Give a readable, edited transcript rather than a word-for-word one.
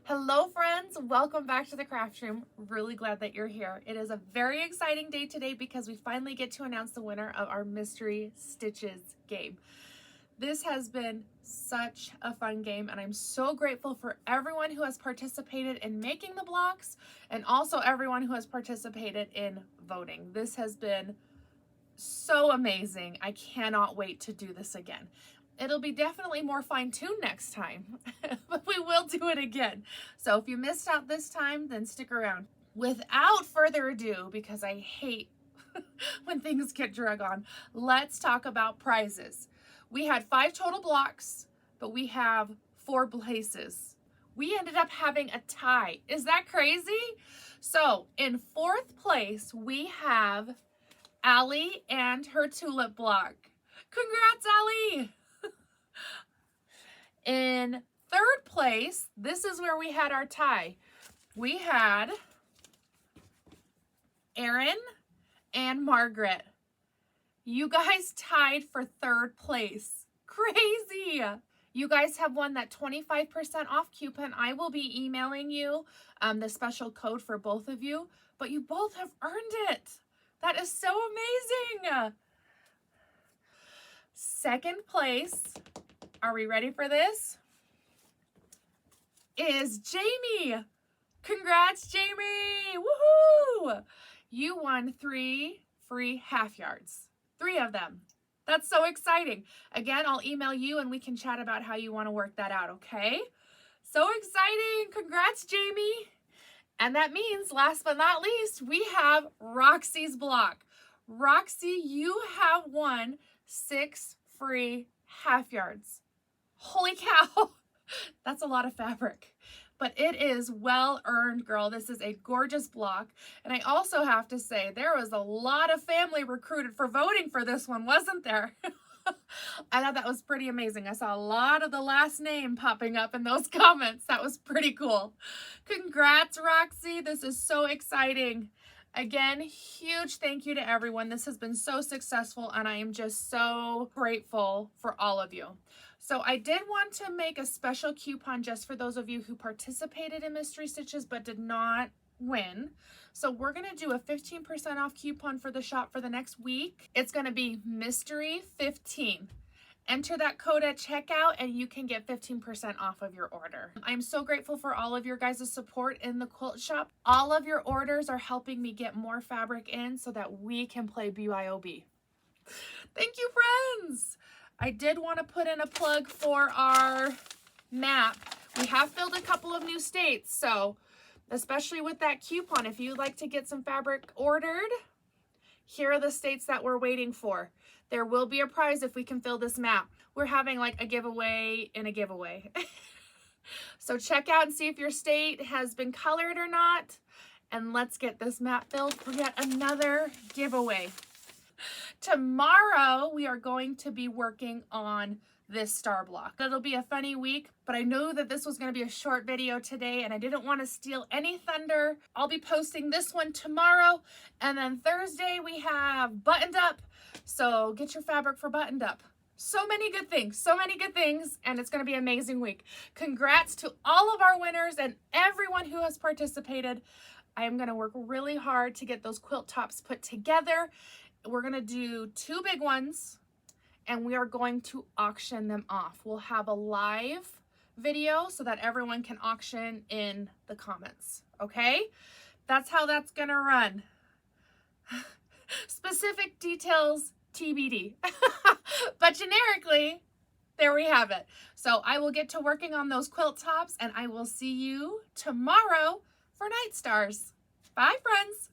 Hello friends, welcome back to the craft room. Really glad that you're here. It is a very exciting day today because we finally get to announce the winner of our Mystery Stitches game. This has been such a fun game and I'm so grateful for everyone who has participated in making the blocks and also everyone who has participated in voting. This has been so amazing. I cannot wait to do this again. It'll be definitely more fine-tuned next time, but we will do it again. So if you missed out this time, then stick around. Without further ado, because I hate when things get drug on, let's talk about prizes. We had 5 total blocks, but we have 4 places. We ended up having a tie. Is that crazy? So in 4th place, we have Allie and her tulip block. Congrats, Allie! In 3rd place, this is where we had our tie. We had Erin and Margaret. You guys tied for 3rd place. Crazy! You guys have won that 25% off coupon. I will be emailing you the special code for both of you, but you both have earned it. That is so amazing. 2nd place, are we ready for this? Is Jamie. Congrats, Jamie. Woohoo! You won 3 free half yards. 3 of them. That's so exciting. Again, I'll email you and we can chat about how you want to work that out, okay? So exciting. Congrats, Jamie. And that means, last but not least, we have Roxy's block. Roxy, you have won 6 free half yards. Holy cow. That's a lot of fabric, but it is well earned, girl. This is a gorgeous block. And I also have to say, there was a lot of family recruited for voting for this one, wasn't there? I thought that was pretty amazing. I saw a lot of the last name popping up in those comments. That was pretty cool. Congrats, Roxy. This is so exciting. Again, huge thank you to everyone. This has been so successful and I am just so grateful for all of you. So I did want to make a special coupon just for those of you who participated in Mystery Stitches but did not win. So we're going to do a 15% off coupon for the shop for the next week. It's going to be Mystery 15. Enter that code at checkout and you can get 15% off of your order. I'm so grateful for all of your guys' support in the quilt shop. All of your orders are helping me get more fabric in so that we can play BYOB. Thank you, friends. I did want to put in a plug for our map. We have filled a couple of new states, so especially with that coupon, if you'd like to get some fabric ordered, here are the states that we're waiting for. There will be a prize if we can fill this map. We're having like a giveaway in a giveaway. So check out and see if your state has been colored or not. And let's get this map filled for yet another giveaway. Tomorrow, we are going to be working on this star block. It'll be a funny week, but I know that this was going to be a short video today and I didn't want to steal any thunder. I'll be posting this one tomorrow, and then Thursday we have buttoned up. So get your fabric for buttoned up. So many good things, and it's going to be an amazing week. Congrats to all of our winners and everyone who has participated. I am going to work really hard to get those quilt tops put together. We're going to do 2 big ones and we are going to auction them off. We'll have a live video so that everyone can auction in the comments, okay? That's how that's going to run. Specific details TBD. But generically, there we have it. So I will get to working on those quilt tops and I will see you tomorrow for Night Stars. Bye, friends.